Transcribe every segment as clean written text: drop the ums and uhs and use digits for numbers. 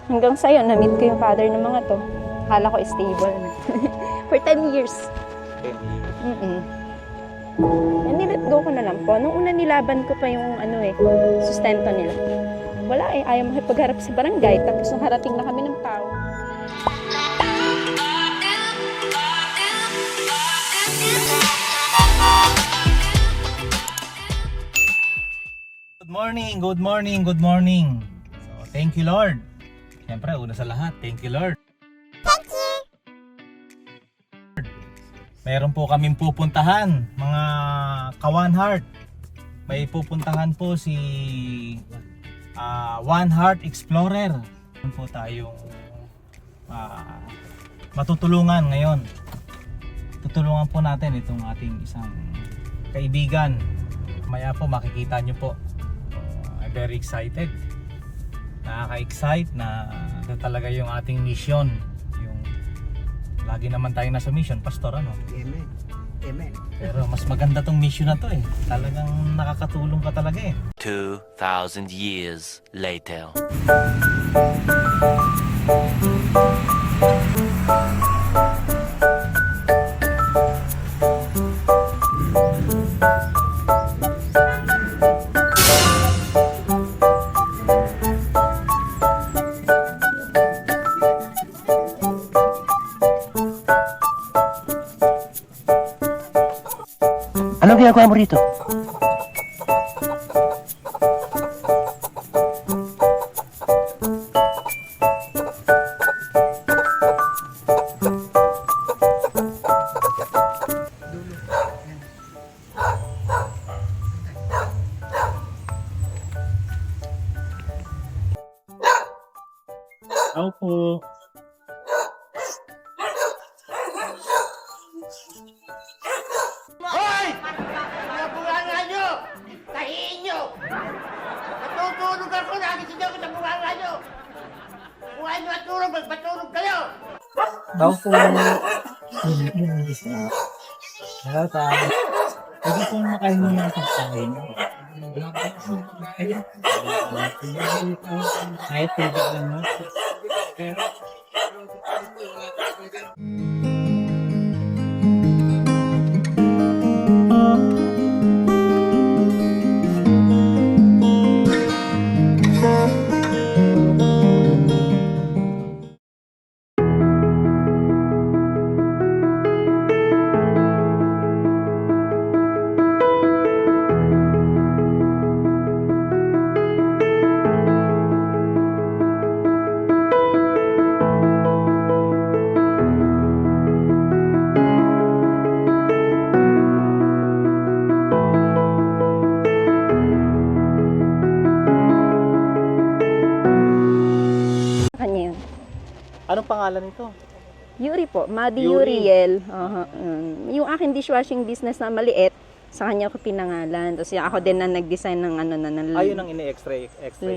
Hanggang sa'yo, na-meet ko yung father ng mga to. Akala ko stable na. For 10 years. 10 years. And nilet go ko na lang po. Nung una nilaban ko pa yung sustento nila. Wala ayaw makipagharap sa barangay. Tapos nung harating na kami ng tao. Good morning, good morning, good morning. So, thank you Lord. Siyempre, una sa lahat, thank you Lord. Meron po kaming pupuntahan, mga Ka-One Heart. May pupuntahan po si One Heart Explorer. Meron po tayong matutulungan ngayon. Tutulungan po natin itong ating isang kaibigan. Maya po makikita nyo po. I'm very excited. Nakaka-excite na talaga yung ating mission. Lagi naman tayo nasa mission, pastor, ano? Amen. Amen. Pero mas maganda tong mission na to eh. Talagang nakakatulong ka talaga eh. 2,000 years later. Anong ginagawa mo rito? Ako po. Hoy! Mga bunganga nyo! Tahiin nyo! Natutulog ako, nagising ako sa bunganga nyo! Kung ay matulog, magpatulog kayo! Ako po. Pwede po makahingi ng pagkain. Kahit tubig lang mo. Kanya yun. Anong pangalan nito? Yuri po, Madi Yuri. Uriel. Yung aking dishwashing business na maliit, sa kanya ko pinangalan. Tapos ako din na nag-design ng Ayun ang ini-extra ito.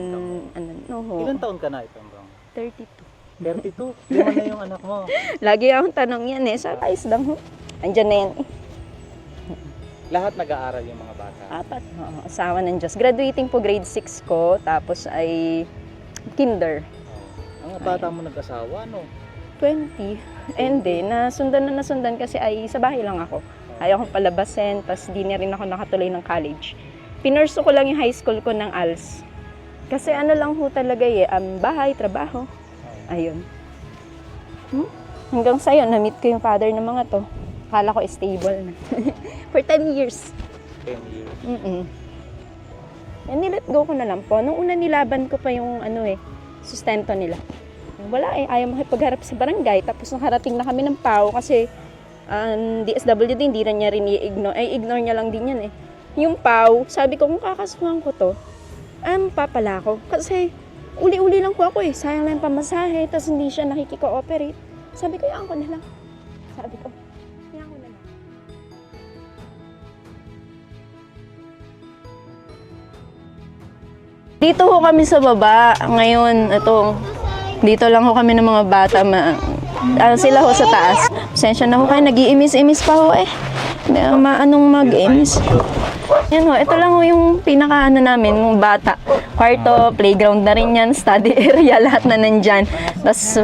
Ilan taon ka na ito? 32. 32? Lima na yung anak mo. Lagi akong tanong yan sa ayos lang ho. Andyan na yan Lahat nag-aaral yung mga bata. 4. Oo, asawa ng Diyos. Graduating po grade 6 ko, tapos ay kinder. Ang bata mo nag-asawa, no? 20. And then, nasundan kasi ay sa bahay lang ako. Ayaw kong palabasin, tapos di na rin ako nakatuloy ng college. Pinurso ko lang yung high school ko ng ALS. Kasi lang ho talaga bahay, trabaho. Ayun. Hanggang sa'yo, na-meet ko yung father ng mga to. Akala ko stable na. For 10 years. 10 years. And nilet go ko na lang po. Nung una nilaban ko pa yung sustento nila. Wala ayaw makipagharap sa barangay. Tapos nung harating na kami ng PAO kasi DSWD, hindi na niya rin i-ignore. Ignore niya lang din yan Yung PAO, sabi ko kung kakasuhan ko to, papala ko. Kasi uli-uli lang ko ako sayang lang yung pamasahe, tapos hindi siya nakikiko-operate. Sabi ko, yaan ko na lang. Sabi ko, yaan ko na lang. Dito ho kami sa baba. Ngayon, dito lang ho kami ng mga bata. Sila ho sa taas. Pasensya na ho kayo, nag-iimis-imis pa ho Maanong mag-imis. Yan ho, ito lang ho yung pinaka namin, yung bata. Kwarto, playground na rin yan, study area, lahat na nandyan. Tapos,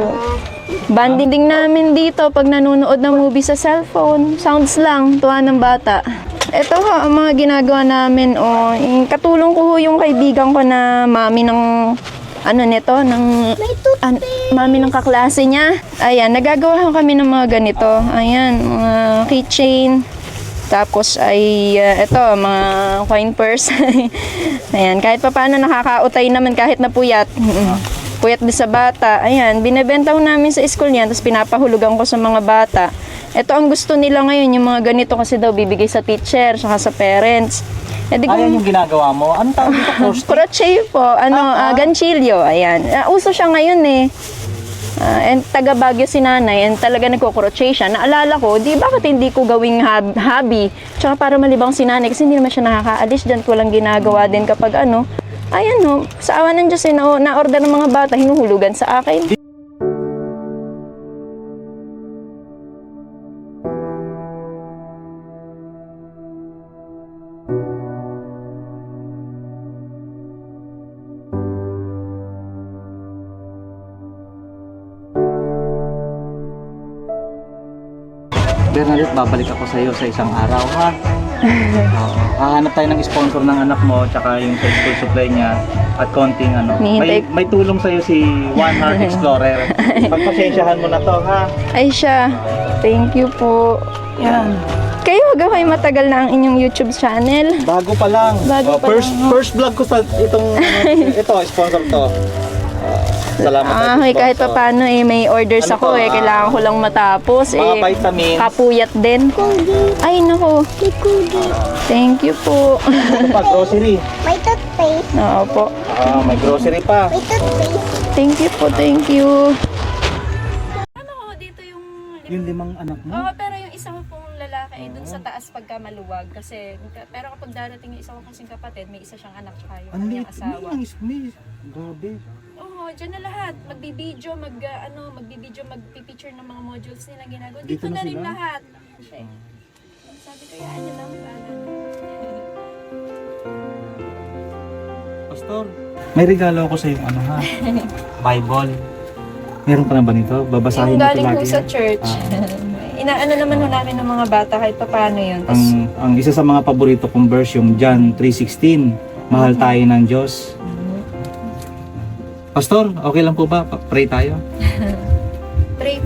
banding din namin dito pag nanonood ng movie sa cellphone. Sounds lang, tuwa ng bata. Ito ho, ang mga ginagawa namin, katulong ko ho yung kaibigan ko na mami ng mami ng kaklase niya. Ayan, nagagawa ho kami ng mga ganito. Ayan, mga keychain. Tapos ay ito, mga coin purse. Ayan, kahit pa paano nakakautay naman kahit na puyat. Puyat din sa bata. Ayan, binebenta ko namin sa school niyan, tapos pinapahulugan ko sa mga bata. Ito ang gusto nila ngayon, yung mga ganito kasi daw bibigay sa teacher, saka sa parents. Eh, di Ayan yung ginagawa mo. Anong tawag dito? Crochet? crochet po, ganchillo, ayan. Uso siya ngayon eh. And taga Baguio si nanay, and talaga nagko-crochet siya. Naalala ko, di bakit hindi ko gawing hobby? Tsaka para malibang si nanay, kasi hindi naman siya nakakaalis dyan. Walang ginagawa din kapag ayan ho, sa awa ng Diyos, na-order ng mga bata, hinuhulugan sa akin. Bernadette, babalik ako sa iyo sa isang araw, ha? Oo. Hahanap tayo ng sponsor ng anak mo, tsaka yung sa school supply niya, at konting may tulong sa iyo si One Heart Explorer. Pagpasensyahan mo na to, ha? Ay siya, thank you po. Yan. Kayo, gaway matagal na ang inyong YouTube channel. Bago pa lang. Bago pa lang. First vlog ko sa ito, sponsor to. Salamat sa Okay, kahit pa sponsor. paano may orders Ano ako to, kailangan ko lang matapos Mga vitamins. kapuyat din. Ay nako. Thank you po. Ito pa, grocery. May toothpaste. Oo po. May grocery pa. May toothpaste. Thank you po, thank you. Ano dito yung Yung 5 anak mo? Oo, pero yung isa ko pong lalaki ay dun sa taas pagka maluwag kasi pero kapag darating yung isa ko kasing kapatid, may isa siyang anak tsaka yung kanyang asawa. Grabe. Oo, dyan na lahat. Magbibideo, magpipicture ng mga modules nila ginagawa. Dito Dito na na rin sila? lahat. Kasi, sabi ko, yan yun lang. Pastor, may regalo ako sa iyo, ha? Bible. Meron ka na ba nito? Babasahin Yung mo ito galing lagi. ko sa church. Inaano naman ho namin ng mga bata kahit pa paano yun. Tapos, Ang isa sa mga paborito kong verse, yung John 3:16. Mahal tayo ng Diyos. Pastor, okay lang po ba? Pray tayo. pray.